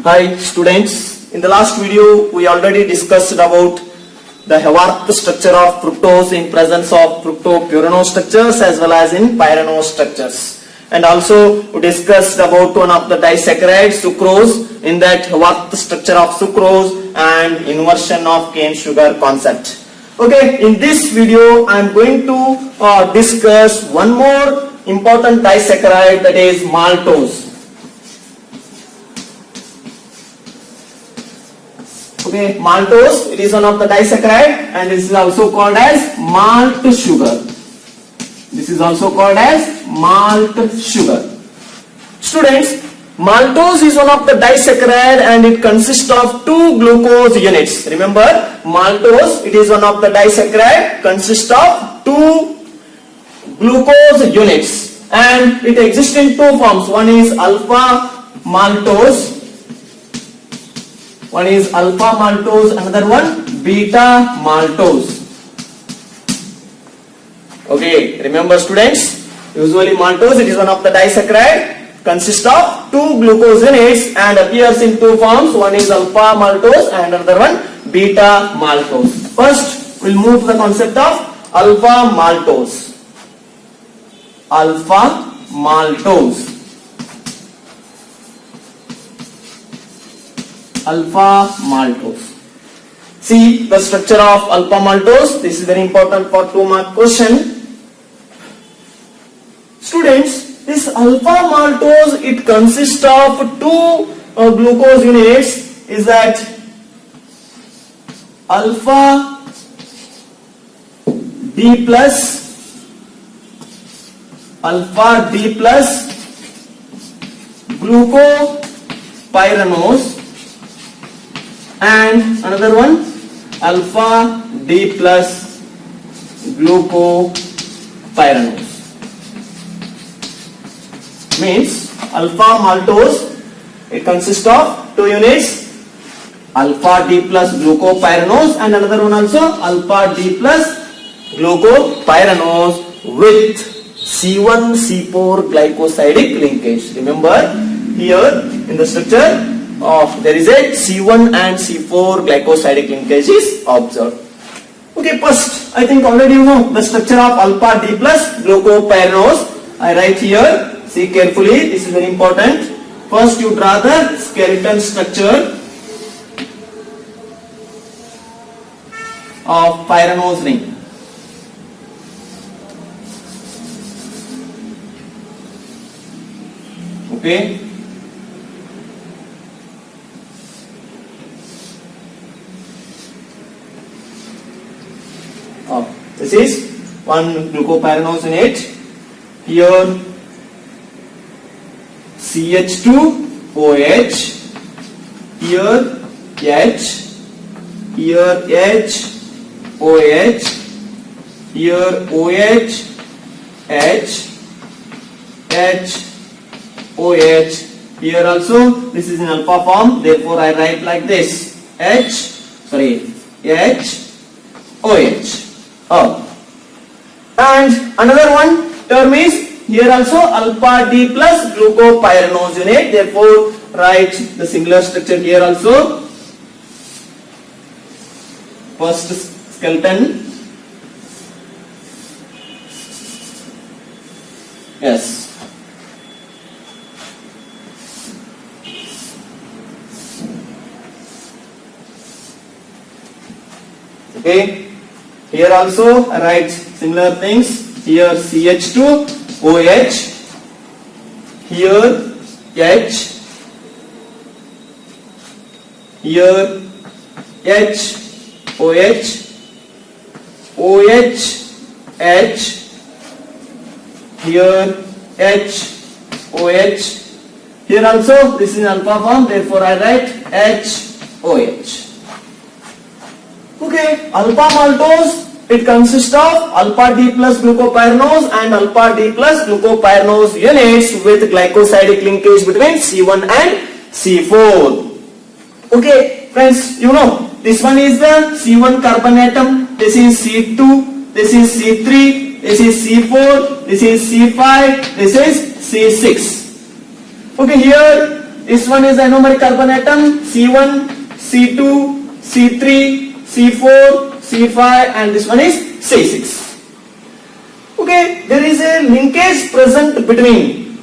Hi students, in the last video we already discussed about the Haworth structure of fructose in presence of fructopyranose structures as well as in pyranose structures, and also we discussed about one of the disaccharide sucrose in that Haworth structure of sucrose and inversion of cane sugar concept. Okay, in this video I am going to discuss one more important disaccharide, that is maltose. Okay, maltose, it is one of the disaccharide and this is also called as malt sugar. This is also called as malt sugar. Students, maltose is one of the disaccharide and it consists of two glucose units. Remember, maltose, it is one of the disaccharide, consists of two glucose units and it exists in two forms. One is alpha maltose. One is alpha maltose, another one beta maltose. Okay, remember students, usually maltose, it is one of the disaccharide, consists of two glucose units and appears in two forms. One is alpha maltose and another one beta maltose. First, we'll move to the concept of alpha maltose. Alpha maltose. Alpha maltose. See the structure of alpha maltose. This is very important for 2-mark question. Students, this alpha maltose, it consists of two glucose units. Is that alpha D plus, alpha D plus glucopyranose, and another one alpha D plus glucopyranose. Means alpha maltose, it consists of two units, alpha D plus glucopyranose and another one also alpha D plus glucopyranose with C1 C4 glycosidic linkage. Remember, here in the structure there is a C1 and C4 glycosidic linkage is observed. Okay, first I think already you know the structure of alpha D plus glucopyranose. I write here, see carefully, this is very important. First you draw the skeleton structure of pyranose ring. Okay. This is one glucopyranose unit. Here CH2OH, here H, here H, OH, here OH, H, H, OH. Here also this is in alpha form, therefore I write like this, H, OH. And another one term is here also alpha D plus glucopyranose unit, therefore write the similar structure here also. First skeleton, yes, okay. Here also I write similar things. Here CH2OH, here H, here H, OH, OH, H, here H, OH. Here also this is in alpha form, therefore I write H, OH. Okay, alpha maltose, it consists of alpha D plus glucopyranose and alpha D plus glucopyranose units with glycosidic linkage between C1 and C4. Okay, friends, you know this one is the C1 carbon atom, this is C2, this is C3, this is C4, this is C5, this is C6. Okay, here This one is anomeric carbon atom C1, C2, C3, C4, C5, and this one is C6. Okay, there is a linkage present between,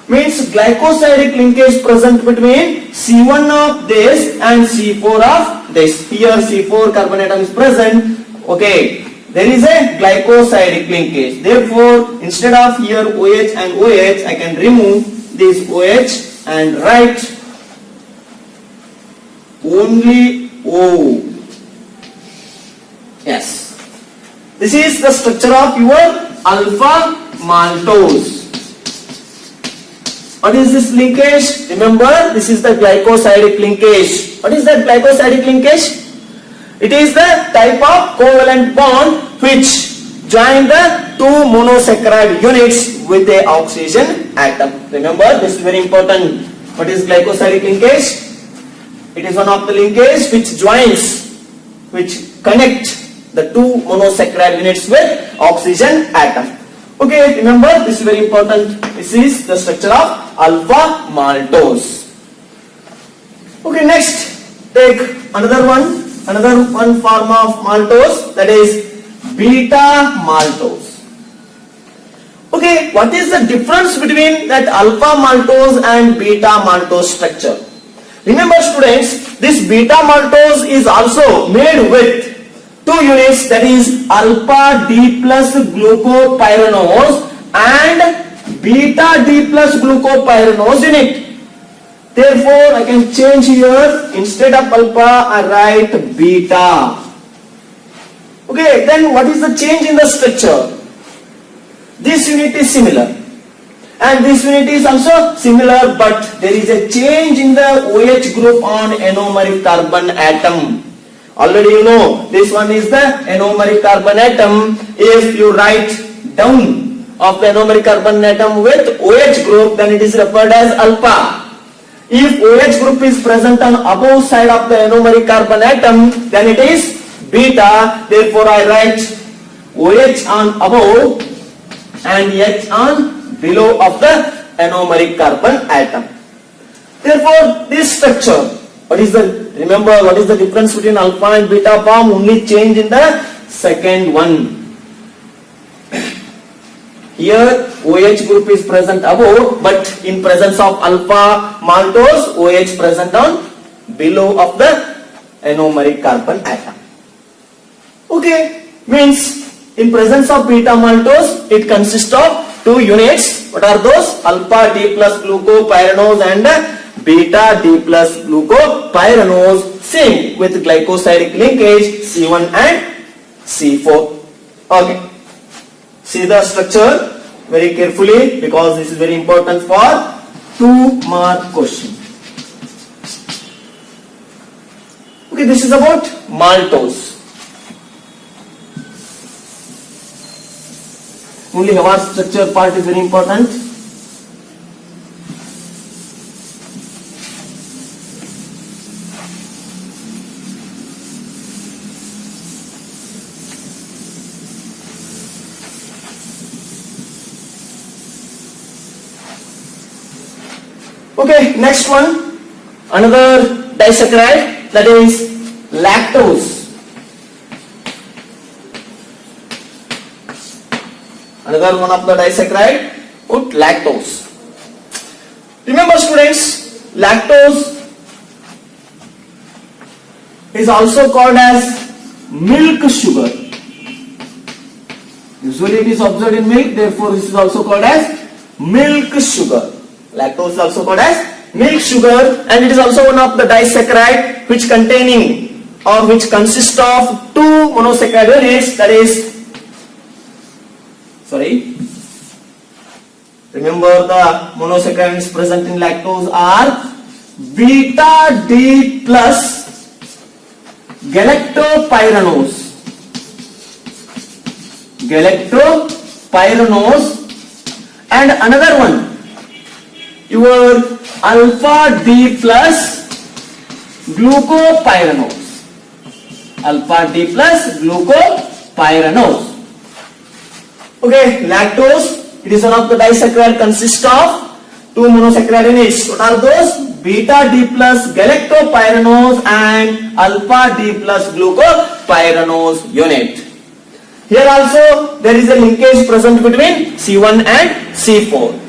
means glycosidic linkage present between C1 of this and C4 of this. Here C4 carbon atom is present. Okay, there is a glycosidic linkage. Therefore, instead of here OH and OH, I can remove this OH and write only O. Yes. This is the structure of your alpha maltose. What is this linkage? Remember, this is the glycosidic linkage. What is that glycosidic linkage? It is the type of covalent bond which join the two monosaccharide units with the oxygen atom. Remember, this is very important. What is glycosidic linkage? It is one of the linkage which joins, which connect the two monosaccharide units with oxygen atom. Okay, remember, this is very important. This is the structure of alpha maltose. Okay, next take another one form of maltose, that is beta maltose. Okay, what is the difference between that alpha maltose and beta maltose structure? Remember students, this beta maltose is also made with two units, that is alpha D plus glucopyranose and beta D plus glucopyranose unit. Therefore, I can change here, instead of alpha, I write beta. Okay, then what is the change in the structure? This unit is similar and this unit is also similar, but there is a change in the OH group on anomeric carbon atom. Already you know, this one is the anomeric carbon atom. If you write down of the anomeric carbon atom with OH group, then it is referred as alpha. If OH group is present on above side of the anomeric carbon atom, then it is beta. Therefore, I write OH on above and H on below of the anomeric carbon atom. Therefore, this structure, remember what is the difference between alpha and beta form? Only change in the second one. Here OH group is present above, but in presence of alpha maltose, OH present on below of the anomeric carbon atom. Okay, means in presence of beta maltose, it consists of two units. What are those? Alpha D plus glucopyranose and beta D plus glucopyranose, same with glycosidic linkage C1 and C4. Okay. See the structure very carefully, because this is very important for 2-mark question. Okay, this is about maltose. Only our structure part is very important. Okay, next one, another disaccharide, that is lactose. Another one of the disaccharide, put lactose. Remember students, lactose is also called as milk sugar. Usually it is observed in milk, therefore this is also called as milk sugar. Lactose is also called as milk sugar, and it is also one of the disaccharide which containing or which consists of two monosaccharide units, that is, remember the monosaccharides present in lactose are beta D plus galactopyranose. And another one, your alpha D plus glucopyranose. Alpha D plus glucopyranose. Okay, lactose, it is one of the disaccharide, consists of two monosaccharide units. What are those? Beta D plus galactopyranose and alpha D plus glucopyranose unit. Here also there is a linkage present between C1 and C4.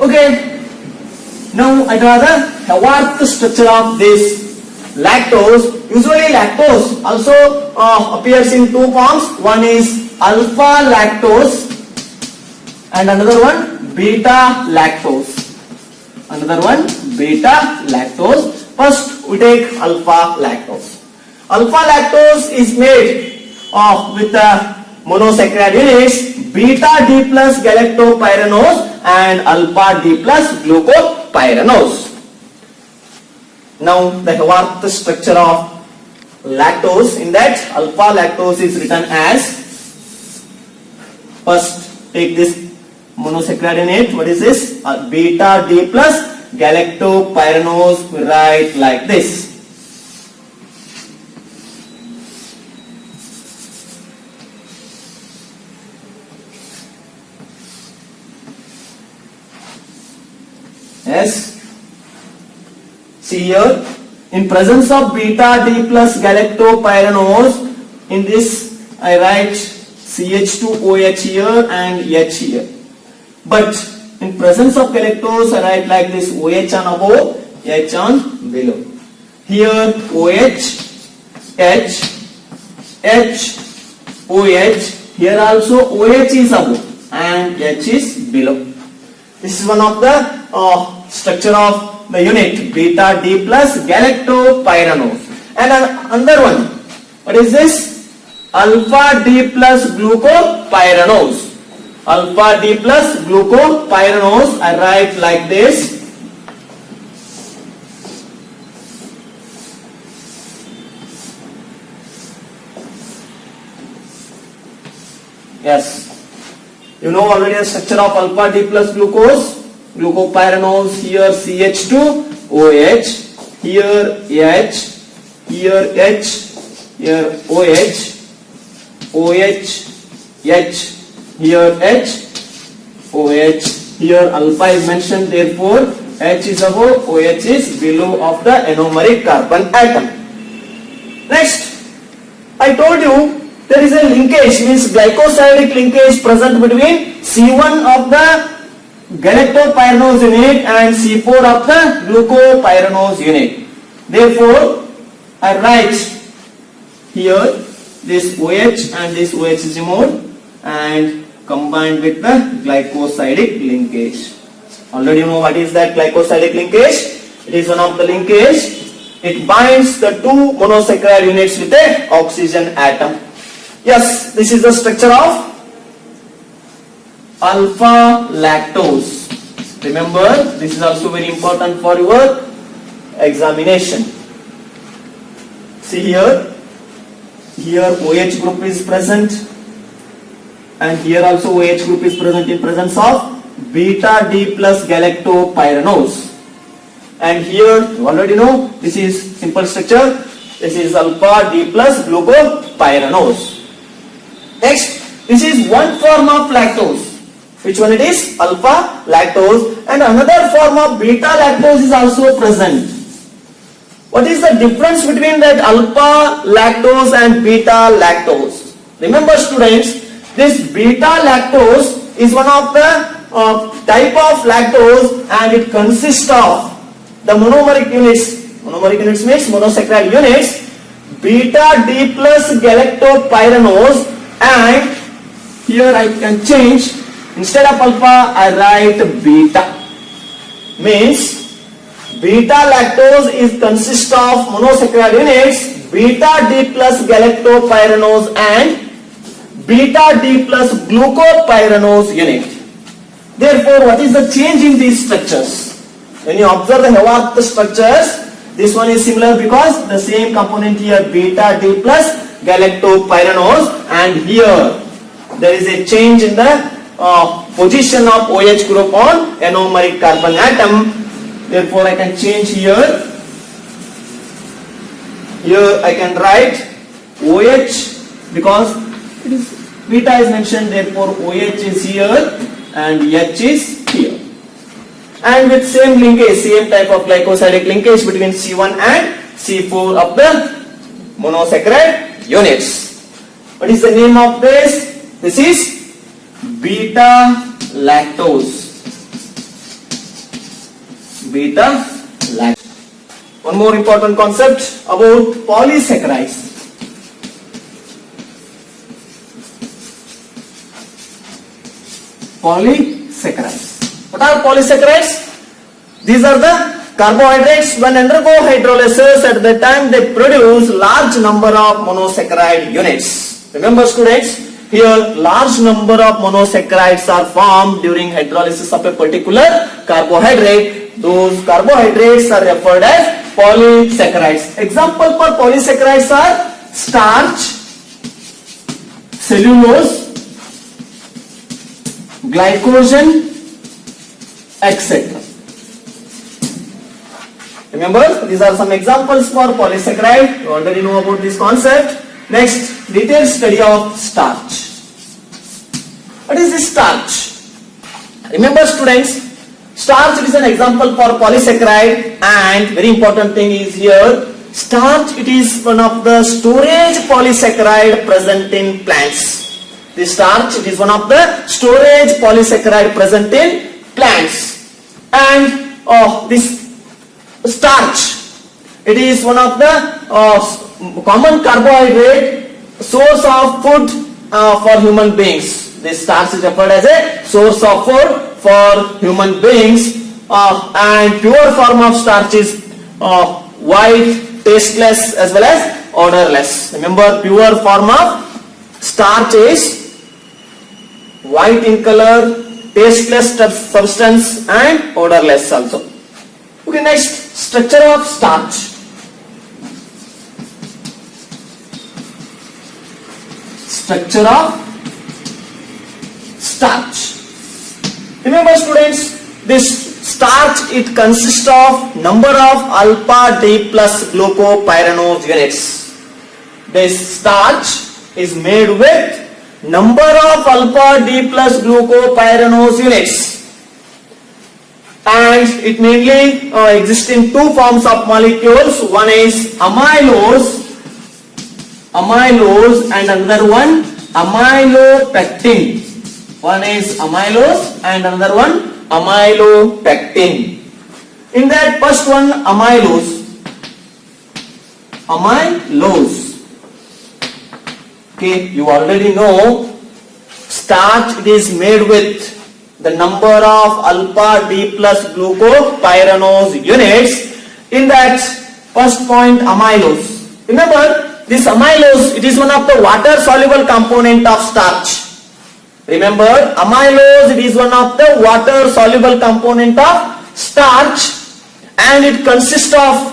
Okay. Now I draw the Haworth structure of this lactose. Usually lactose also appears in two forms. One is alpha lactose and another one beta lactose. Another one beta lactose. First we take alpha lactose. Alpha lactose is made with the monosaccharide units beta D plus galactopyranose and alpha D plus glucopyranose. Now the Haworth structure of lactose, in that alpha lactose is written as, first take this monosaccharide unit, what is this? Beta D plus galactopyranose, we write like this. Yes. See here, in presence of beta D plus galactopyranose, in this I write CH2OH here and H here. But in presence of galactose, I write like this: OH on above, H on below. Here OH, H, OH. Here also OH is above and H is below. This is one of the structure of the unit beta D plus galactopyranose. And another one, what is this? Alpha D plus glucopyranose. Alpha D plus glucopyranose, I write like this. Yes. You know already the structure of alpha D plus glucopyranose. Here CH2OH, here H, here H, here OH, H, here H, OH. Here alpha is mentioned, therefore H is above, OH is below of the anomeric carbon atom. Next, I told you there is a linkage, means glycosidic linkage present between C1 of the galactopyranose unit and C4 of the glucopyranose unit. Therefore, I write here this OH and this OH is removed and combined with the glycosidic linkage. Already you know what is that glycosidic linkage? It is one of the linkage. It binds the two monosaccharide units with a oxygen atom. Yes, this is the structure of alpha lactose. Remember, this is also very important for your examination. See here, OH group is present and here also OH group is present in presence of beta D plus galactopyranose. And here, you already know, this is simple structure. This is alpha D plus glucopyranose. Next, this is one form of lactose. Which one it is? Alpha lactose. And another form of beta lactose is also present. What is the difference between that alpha lactose and beta lactose? Remember students, this beta lactose is one of the type of lactose and it consists of the monomeric units. Monomeric units means monosaccharide units. Beta D plus galactopyranose, and here I can change, instead of alpha I write beta. Means beta lactose is consist of monosaccharide units beta D plus galactopyranose and beta D plus glucopyranose unit. Therefore, what is the change in these structures? When you observe the Haworth structures, this one is similar because the same component here beta D plus galactopyranose, and here there is a change in the position of OH group on anomeric carbon atom. Therefore, I can change here. Here I can write OH because it is beta is mentioned. Therefore, OH is here and H is here. and with same linkage, same type of glycosidic linkage between C1 and C4 of the monosaccharide units. What is the name of this? This is beta lactose. Beta lactose. One more important concept about polysaccharides. Polysaccharides. What are polysaccharides? These are the carbohydrates when undergo hydrolysis. At the time they produce large number of monosaccharide units. Remember students, here large number of monosaccharides are formed during hydrolysis of a particular carbohydrate. Those carbohydrates are referred as polysaccharides. Example for polysaccharides are starch, cellulose, glycogen, etc. Remember, these are some examples for polysaccharide. You already know about this concept. Next, detailed study of starch. What is this starch? Remember students, starch is an example for polysaccharide, and very important thing is here, starch it is one of the storage polysaccharide present in plants. The starch it is one of the storage polysaccharide present in plants, and this starch it is one of the common carbohydrate source of food for human beings. This starch is referred as a source of food for human beings, and pure form of starch is white, tasteless as well as odorless. Remember, pure form of starch is white in color, tasteless substance and odorless also. Okay, next, structure of starch. Structure of starch. Remember students, this starch it consists of number of alpha D plus glucopyranose units. This starch is made with number of alpha D plus glucopyranose units, and it mainly exists in two forms of molecules. One is amylose and another one amylopectin. One is amylose and another one amylopectin. In that first one, amylose. Okay, you already know starch it is made with the number of alpha D plus glucopyranose units. In that first point, amylose. Remember, this amylose it is one of the water soluble component of starch. Remember, amylose it is one of the water soluble component of starch, and it consists of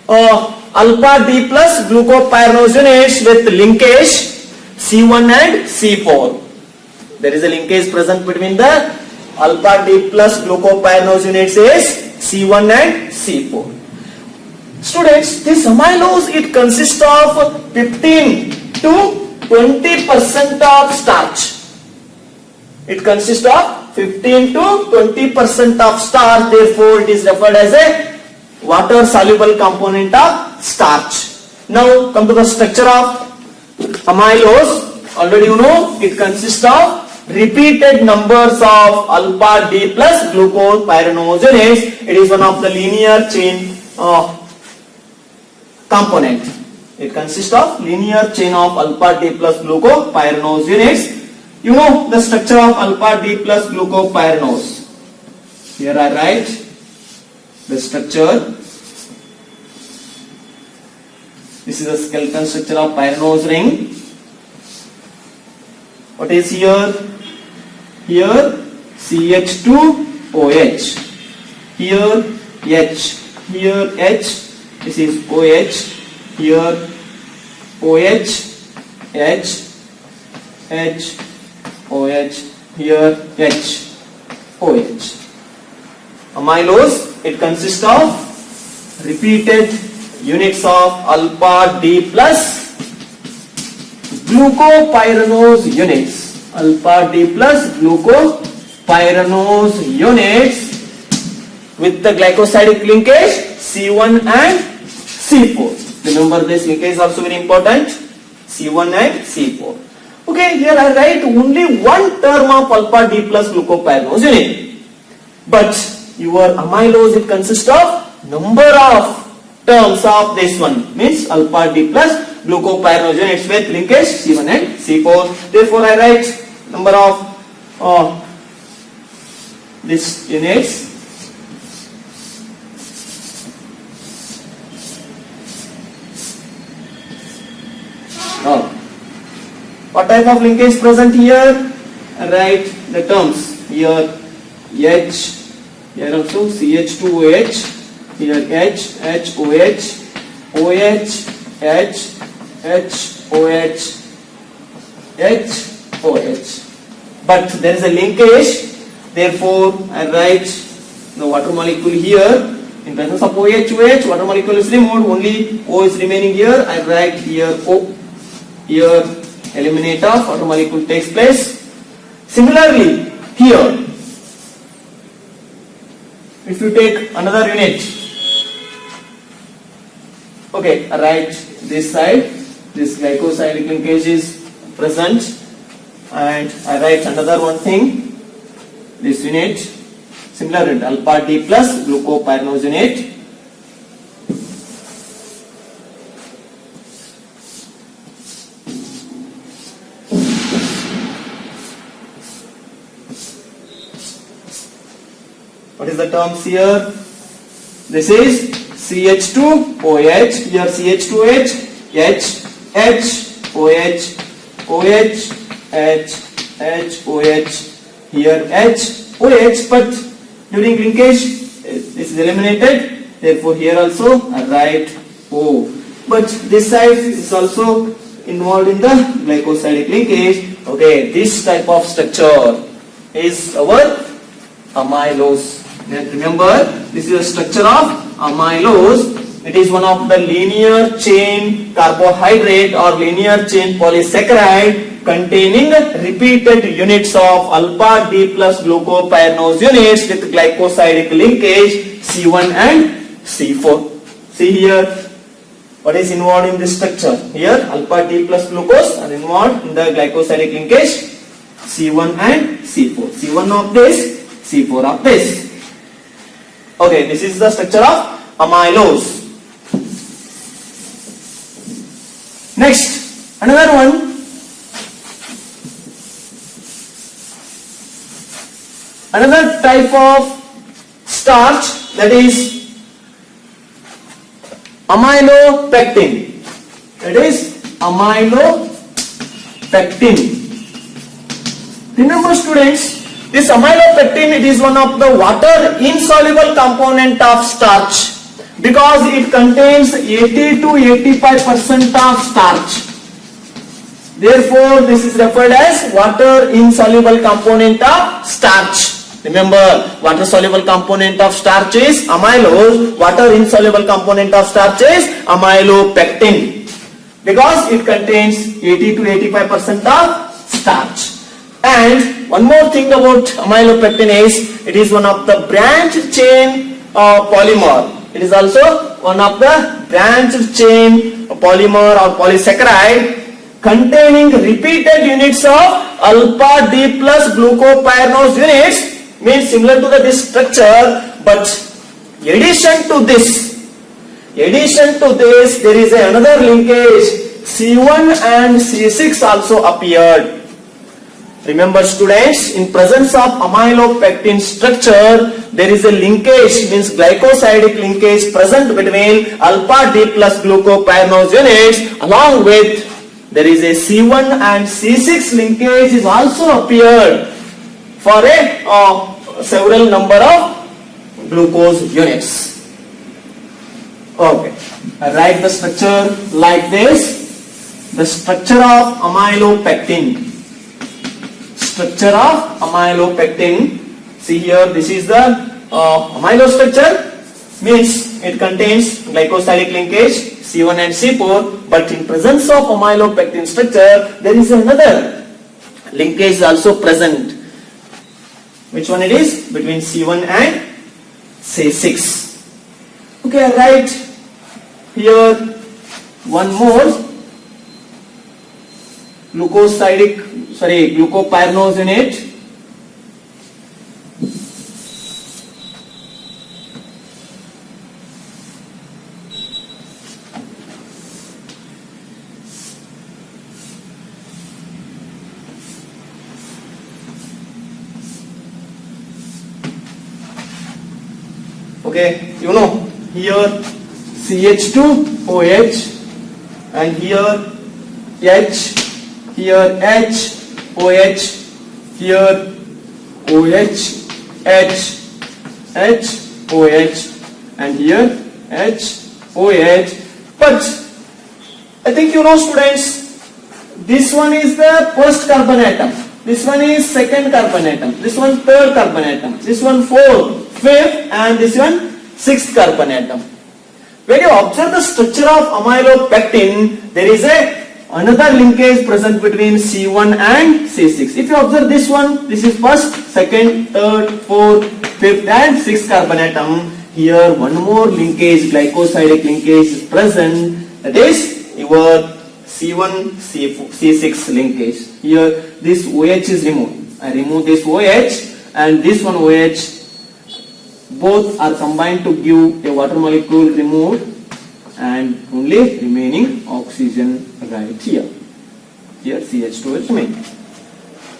alpha D plus glucopyranose units with linkage C1 and C4. There is a linkage present between the alpha D plus glucopyranose units is C1 and C4. Students, this amylose it consists of 15 to 20% of starch. It consists of 15 to 20% of starch, therefore it is referred as a water soluble component of starch. Now come to the structure of amylose. Already you know it consists of repeated numbers of alpha D plus glucopyranose units. It is one of the linear chain component. It consists of linear chain of alpha D plus glucopyranose units. You know the structure of alpha D plus glucopyranose. Here I write the structure. This is the skeleton structure of pyranose ring. What is here? Here CH2OH. Here H. Here H. This is OH. Here OH. H. H. OH. Here H. OH. Amylose, it consists of repeated units of alpha D plus glucopyranose units. Alpha D plus glucopyranose units with the glycosidic linkage C1 and C4. Remember this linkage is also very important, C1 and C4. Okay, here I write only one term of alpha D plus glucopyranose unit. But your amylose, it consists of number of terms of this one, means alpha D plus glucopyranose units with linkage C1 and C4. Therefore, I write number of these units. Now, what type of linkage present here? I write the terms here H, here also CH2OH, here H, HOH, OH, H, HOH, HOH. But there is a linkage, therefore I write the water molecule here. In presence of OH, OH, water molecule is removed, only O is remaining here. I write here O. Here eliminate of water molecule takes place. Similarly, here, if you take another unit, okay, I write this side, this glycosidic linkage is present, and I write another one thing, this unit, similar unit, alpha D plus glucopyranose unit. What is the terms here? This is CH2OH, here CH2H, H, H, OH, OH, H, H, OH, here H, OH, but during linkage this is eliminated, therefore here also I write O. But this side is also involved in the glycosidic linkage. Okay, this type of structure is our amylose. Remember, this is a structure of amylose. It is one of the linear chain carbohydrate or linear chain polysaccharide containing repeated units of alpha D plus glucopyranose units with glycosidic linkage C1 and C4. See here, what is involved in this structure? Here, alpha D plus glucose are involved in the glycosidic linkage C1 and C4. C1 of this, C4 of this. Okay, this is the structure of amylose. Next, another one. Another type of starch, that is amylopectin. That is amylopectin. Remember students, this amylopectin, it is one of the water insoluble component of starch because it contains 80 to 85% of starch. Therefore, this is referred as water insoluble component of starch. Remember, water soluble component of starch is amylose, water insoluble component of starch is amylopectin because it contains 80 to 85% of starch. And one more thing about amylopectin is, it is one of the branched chain polymer. It is also one of the branched chain polymer or polysaccharide containing repeated units of alpha D plus glucopyranose units, means similar to this structure, but addition to this, there is another linkage C1 and C6 also appeared. Remember students, in presence of amylopectin structure, there is a linkage, means glycosidic linkage present between alpha D plus glucopyranose units, along with there is a C1 and C6 linkage is also appeared for a several number of glucose units. Okay, I write the structure like this. The structure of amylopectin. Structure of amylopectin. See here, this is the amylose structure, means it contains glycosidic linkage C1 and C4, but in presence of amylopectin structure, there is another linkage also present. Which one it is? Between C1 and C6. Okay, I write here one more glucopyranose unit. Okay, you know, here CH2OH and here H, here H, OH, here OH, H, H, OH and here H, OH. But I think you know, students, this one is the first carbon atom, this one is second carbon atom, this one third carbon atom, this one fourth, fifth and this one sixth carbon atom. When you observe the structure of amylopectin, there is another linkage present between C1 and C6. If you observe this one, this is first, second, third, fourth, fifth and sixth carbon atom. Here one more linkage, glycosidic linkage is present, that is your C1 C6 linkage. Here this OH is removed. I remove this OH and this one OH. Both are combined to give a water molecule removed and only remaining oxygen right here. Here CH2 remaining.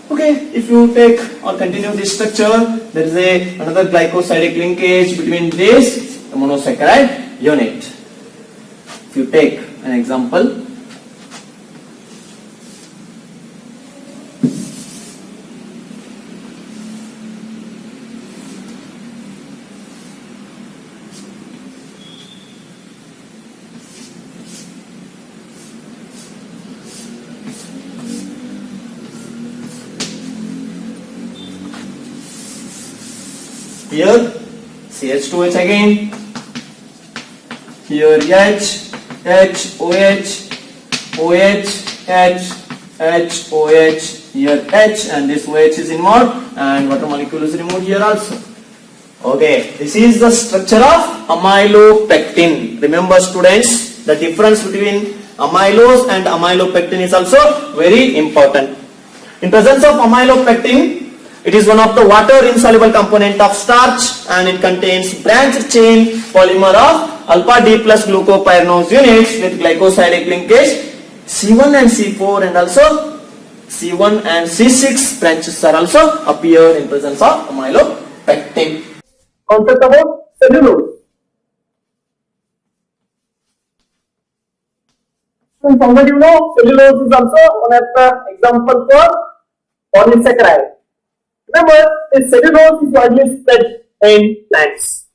Okay, if you take or continue this structure, there is another glycosidic linkage between this monosaccharide unit. If you take an example, here CH2H again, here H, H, OH, OH, H, H, OH, here H and this OH is involved and water molecule is removed here also. Okay, this is the structure of amylopectin. Remember students, the difference between amylose and amylopectin is also very important. In presence of amylopectin, it is one of the water insoluble component of starch and it contains branched chain polymer of alpha D plus glucopyranose units with glycosidic linkage C1 and C4 and also C1 and C6 branches are also appear in presence of amylopectin. Concept about cellulose. So already you know cellulose is also one of the example for polysaccharide. Remember, the cellulose is widely spread in plants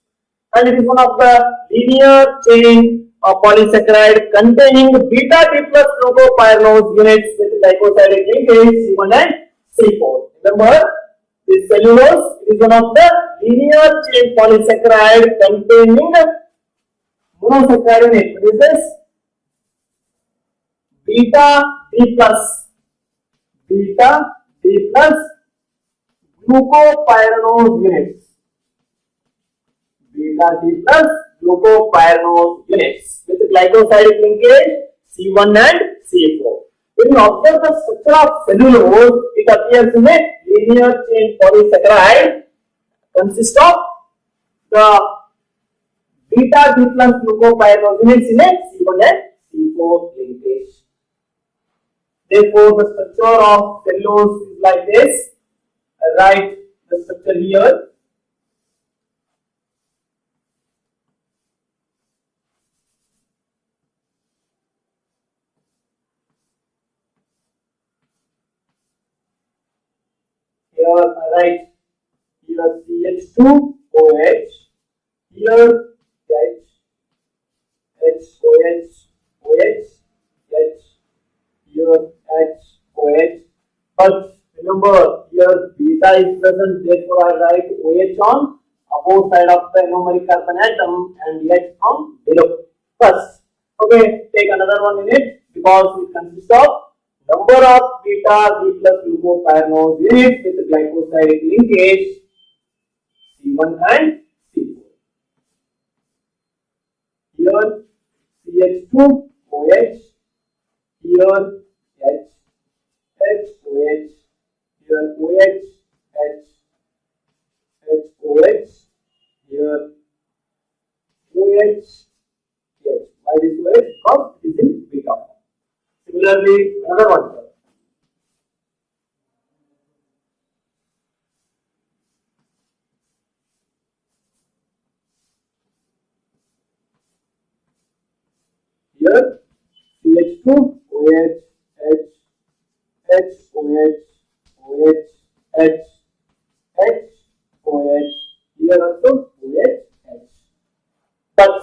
and it is one of the linear chain of polysaccharide containing beta D plus glucopyranose units with glycosidic linkage C1 and C4. Remember, this cellulose is one of the linear chain polysaccharide containing monosaccharide unit. What is this? Beta D plus glucopyranose units. Beta D plus glucopyranose units with glycosidic linkage C1 and C4. When you observe the structure of cellulose, it appears in a linear chain polysaccharide consists of the beta D plus glucopyranose units in a C1 and C4 linkage. Therefore, the structure of cellulose is like this. I write the structure here. Here I write here CH2OH, here H, HOH, OH, H, here HOH. But remember, here beta is present, therefore I write OH on above side of the anomeric carbon atom and H on below. First, okay, take another one in it because it consists of number of beta D plus glucopyranose units with glycosidic linkage C1 and C4. here CH2 OH, here H, OH, here OH, H, OH, here OH, H. Why this OH? Because it is in beta form. Similarly, another one. Here CH2 OH, H, OH, OH, H, OH, here also OH, H. But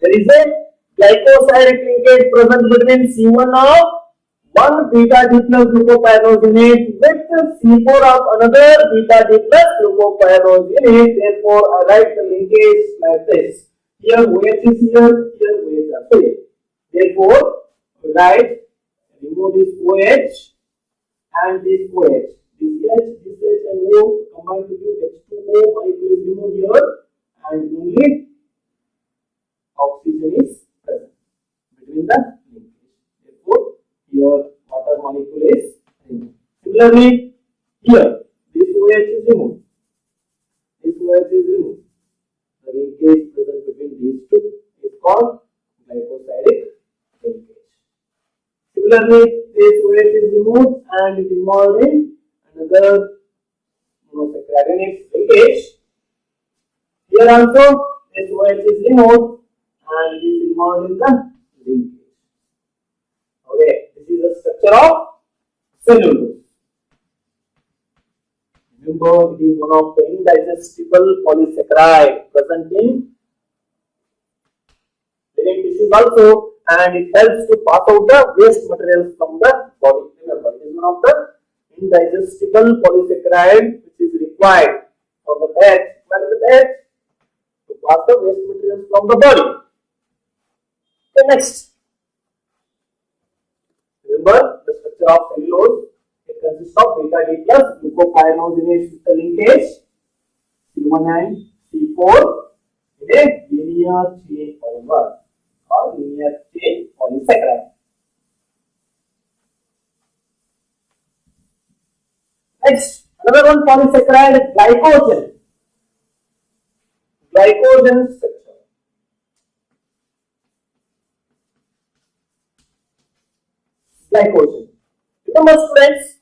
there is a glycosidic linkage present between C1 of one beta D plus glucopyrogenate with C4 of another beta D plus glucopyrogenate. Therefore, I write the linkage like this. Here OH is here OH is also here. Therefore, remove this OH and this OH. This H and O combine to give H2O molecule is removed here and only oxygen is present between the linkage. Therefore, your water molecule is removed. Similarly, here this OH is removed. This OH is removed. The linkage present between these two is called glycosidic linkage. Similarly, this OH is removed and it is involved in another monosaccharide linkage. Here also, this OH is removed and it is involved in the linkage. Okay, this is the structure of cellulose. Remember, it is one of the indigestible polysaccharide present in living tissues also, and it helps to pass out the waste materials from the body. Remember, it is one of the indigestible polysaccharide which is required for the death to pass the waste materials from the body. Okay, next. Remember the structure of cellulose. It consists of beta D plus glucopyrogenate sister linkage C1 and C4 in a linear chain polymer or linear chain polysaccharide. Next, another one polysaccharide glycogen. Glycogen structure. Glycogen. Remember, students,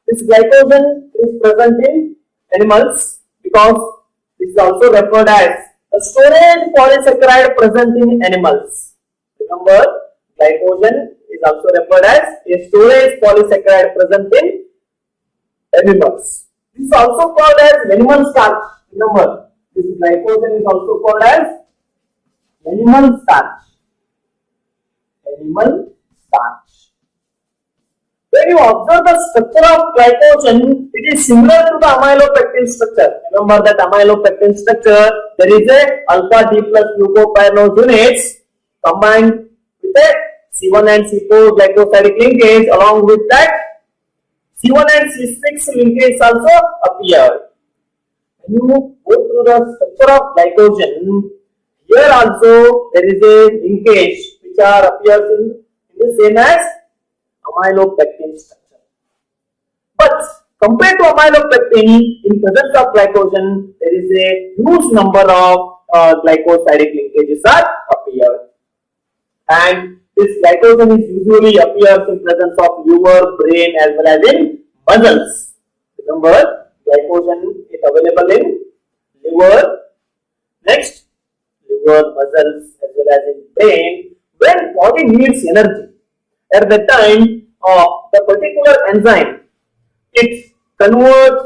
this glycogen is present in animals because it is also referred as a storage polysaccharide present in animals. Remember, glycogen is also referred as a storage polysaccharide present in animals. This is also called as animal starch. Remember, this glycogen is also called as animal starch. Animal starch. When you observe the structure of glycogen, it is similar to the amylopectin structure. Remember that amylopectin structure, there is a alpha D plus glucopyrogenates combined with a C1 and C4 glycosidic linkage. Along with that, C1 and C6 linkage also appear. When you go through the structure of glycogen, here also there is a linkage which appears in the same as amylopectin structure. But compared to amylopectin, in presence of glycogen, there is a huge number of glycosidic linkages are appear. And this glycogen is usually appears in presence of liver, brain as well as in muscles. Remember, glycogen is available in liver, next liver, muscles as well as in brain when body needs energy. At that time, the particular enzyme, it converts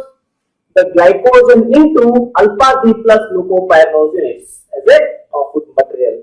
the glycogen into alpha D plus glucopyrogenase as a food material.